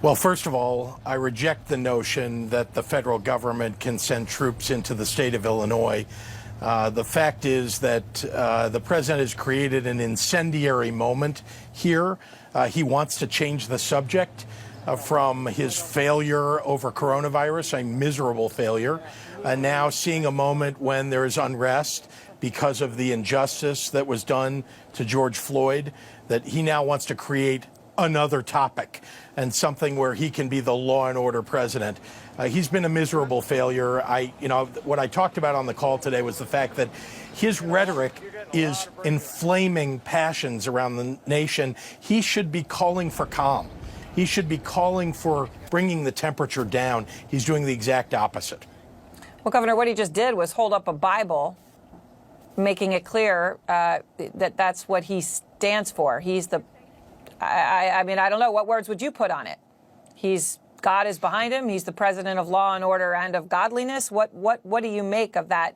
Well, first of all, I reject the notion that the federal government can send troops into the state of Illinois. The fact is that the president has created an incendiary moment here. He wants to change the subject from his failure over coronavirus, a miserable failure, now seeing a moment when there is unrest because of the injustice that was done to George Floyd, that he now wants to create another topic and something where he can be the law and order president. He's been a miserable failure. What I talked about on the call today was the fact that his rhetoric is inflaming passions around the nation. He should be calling for calm. He should be calling for bringing the temperature down. He's doing the exact opposite. Well, Governor, what he just did was hold up a Bible, making it clear that that's what he stands for. He's the I mean, I don't know. What words would you put on it? God is behind him. He's the president of law and order and of godliness. What do you make of that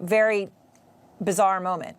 very bizarre moment?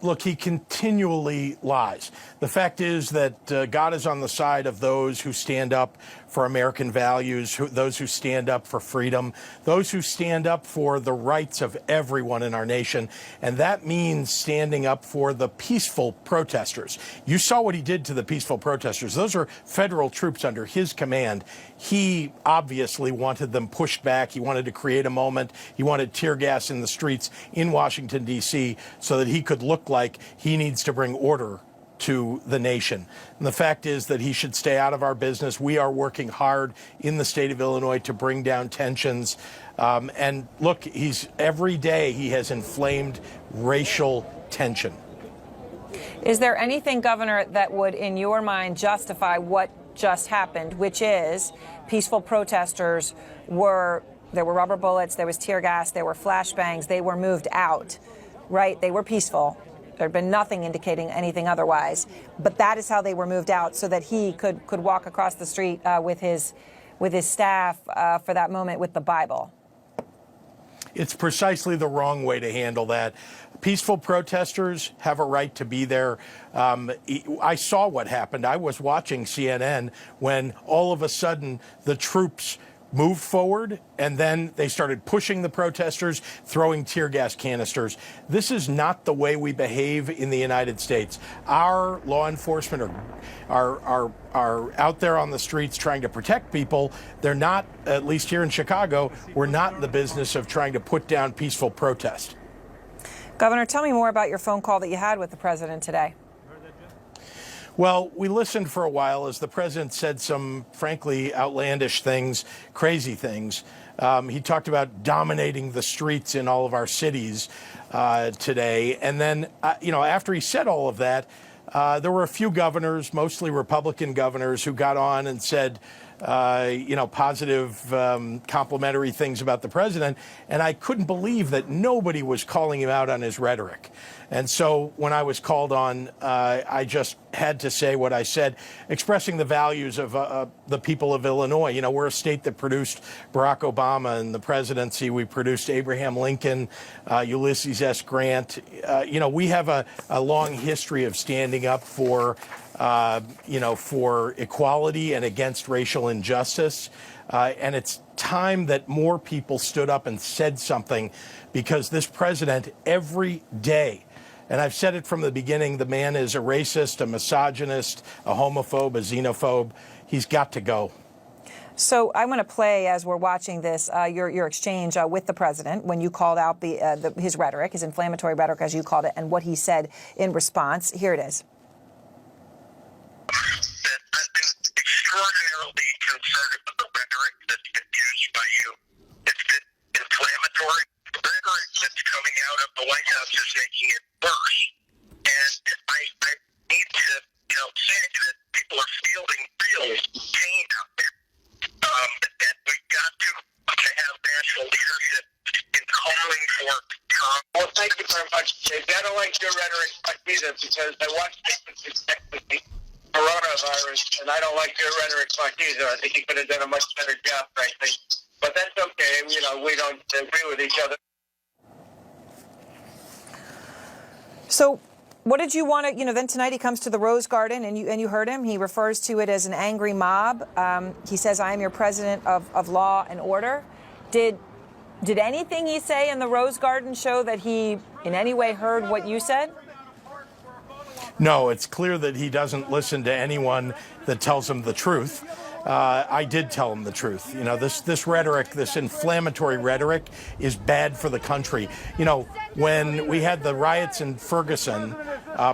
Look, he continually lies. The fact is that God is on the side of those who stand up for American values, those who stand up for freedom, those who stand up for the rights of everyone in our nation. And that means standing up for the peaceful protesters. You saw what he did to the peaceful protesters. Those are federal troops under his command. He obviously wanted them pushed back. He wanted to create a moment. He wanted tear gas in the streets in Washington, D.C., so that he could look like he needs to bring order to the nation. And the fact is that he should stay out of our business. We are working hard in the state of Illinois to bring down tensions. And look, every day he has inflamed racial tension. Is there anything, Governor, that would, in your mind, justify what just happened, which is peaceful protesters there were rubber bullets, there was tear gas, there were flashbangs, they were moved out, right? They were peaceful. There had been nothing indicating anything otherwise, but that is how they were moved out, so that he could walk across the street with his staff for that moment with the Bible. It's precisely the wrong way to handle that. Peaceful protesters have a right to be there. I saw what happened. I was watching CNN when all of a sudden the troops moved forward, and then they started pushing the protesters, throwing tear gas canisters. This is not the way we behave in the United States. Our law enforcement are out there on the streets trying to protect people. They're not, at least here in Chicago, we're not in the business of trying to put down peaceful protest. Governor, tell me more about your phone call that you had with the president today. Well, we listened for a while as the president said some, frankly, outlandish things, crazy things. He talked about dominating the streets in all of our cities today. And then, after he said all of that, there were a few governors, mostly Republican governors, who got on and said, positive, complimentary things about the president. And I couldn't believe that nobody was calling him out on his rhetoric. And so when I was called on, I just had to say what I said, expressing the values of the people of Illinois. You know, we're a state that produced Barack Obama in the presidency. We produced Abraham Lincoln, Ulysses S. Grant. We have a long history of standing up for equality and against racial injustice. And it's time that more people stood up and said something, because this president every day, and I've said it from the beginning, the man is a racist, a misogynist, a homophobe, a xenophobe. He's got to go. So I want to play, as we're watching this, your exchange with the president when you called out his rhetoric, his inflammatory rhetoric, as you called it, and what he said in response. Here it is. I've been extraordinarily concerned with the rhetoric that's been used by you. It's been inflammatory. The rhetoric that's coming out of the White House is making it worse. And I need to say that people are feeling real pain out there. And we've got to have national leadership in calling for calm. Well, thank you very much, Dave. I don't like your rhetoric either, because I watched it coronavirus, and I don't like your rhetoric much either. I think you could have done a much better job, frankly. But that's okay. We don't agree with each other. So What did you want to, then tonight he comes to the Rose Garden and you heard him. He refers to it as an angry mob. He says, I am your president of law and order. Did anything he say in the Rose Garden show that he in any way heard what you said? No, it's clear that he doesn't listen to anyone that tells him the truth. I did tell him the truth. This rhetoric, this inflammatory rhetoric is bad for the country. When we had the riots in Ferguson,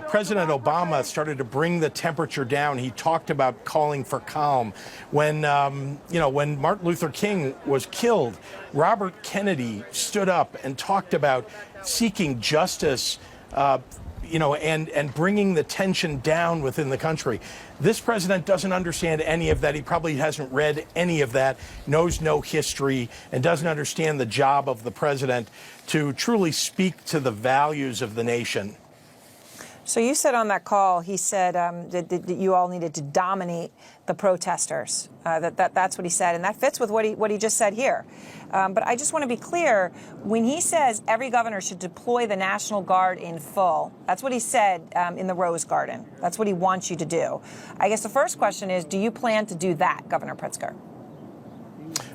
President Obama started to bring the temperature down. He talked about calling for calm. When Martin Luther King was killed, Robert Kennedy stood up and talked about seeking justice, and bringing the tension down within the country. This president doesn't understand any of that. He probably hasn't read any of that, knows no history, and doesn't understand the job of the president to truly speak to the values of the nation. So you said on that call, he said that you all needed to dominate the protesters. That's what he said, and that fits with what he just said here. But I just want to be clear, when he says every governor should deploy the National Guard in full, that's what he said in the Rose Garden. That's what he wants you to do. I guess the first question is, do you plan to do that, Governor Pritzker?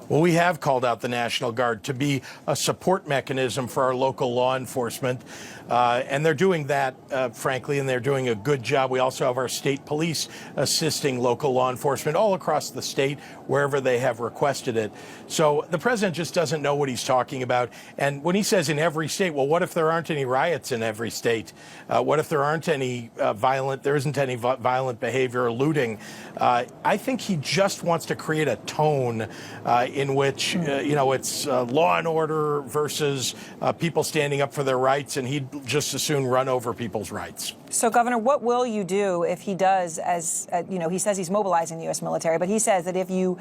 Well, we have called out the National Guard to be a support mechanism for our local law enforcement. And they're doing that, frankly, and they're doing a good job. We also have our state police assisting local law enforcement all across the state, wherever they have requested it. So the president just doesn't know what he's talking about. And when he says in every state, well, what if there aren't any riots in every state? What if there aren't any there isn't any violent behavior or looting? I think he just wants to create a tone in which, it's law and order versus people standing up for their rights, and he'd just as soon run over people's rights. So, Governor, what will you do if he does, he says he's mobilizing the U.S. military, but he says that if you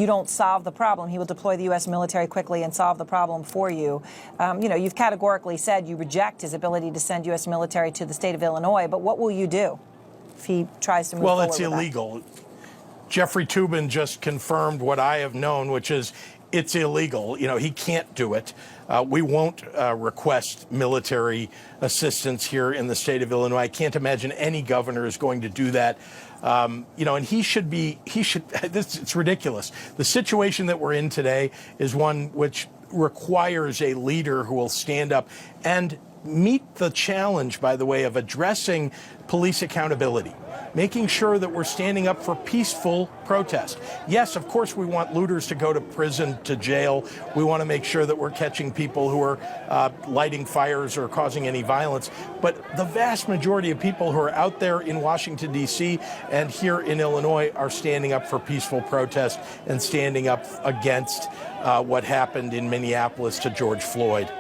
don't solve the problem, he will deploy the U.S. military quickly and solve the problem for you. You've categorically said you reject his ability to send U.S. military to the state of Illinois, but what will you do if he tries to move forward? Well, it's illegal. Jeffrey Toobin just confirmed what I have known, which is it's illegal. He can't do it. We won't request military assistance here in the state of Illinois. I can't imagine any governor is going to do that. And it's ridiculous. The situation that we're in today is one which requires a leader who will stand up and meet the challenge, by the way, of addressing police accountability, making sure that we're standing up for peaceful protest. Yes, of course, we want looters to go to prison, to jail. We want to make sure that we're catching people who are lighting fires or causing any violence. But the vast majority of people who are out there in Washington, D.C. and here in Illinois are standing up for peaceful protest and standing up against what happened in Minneapolis to George Floyd.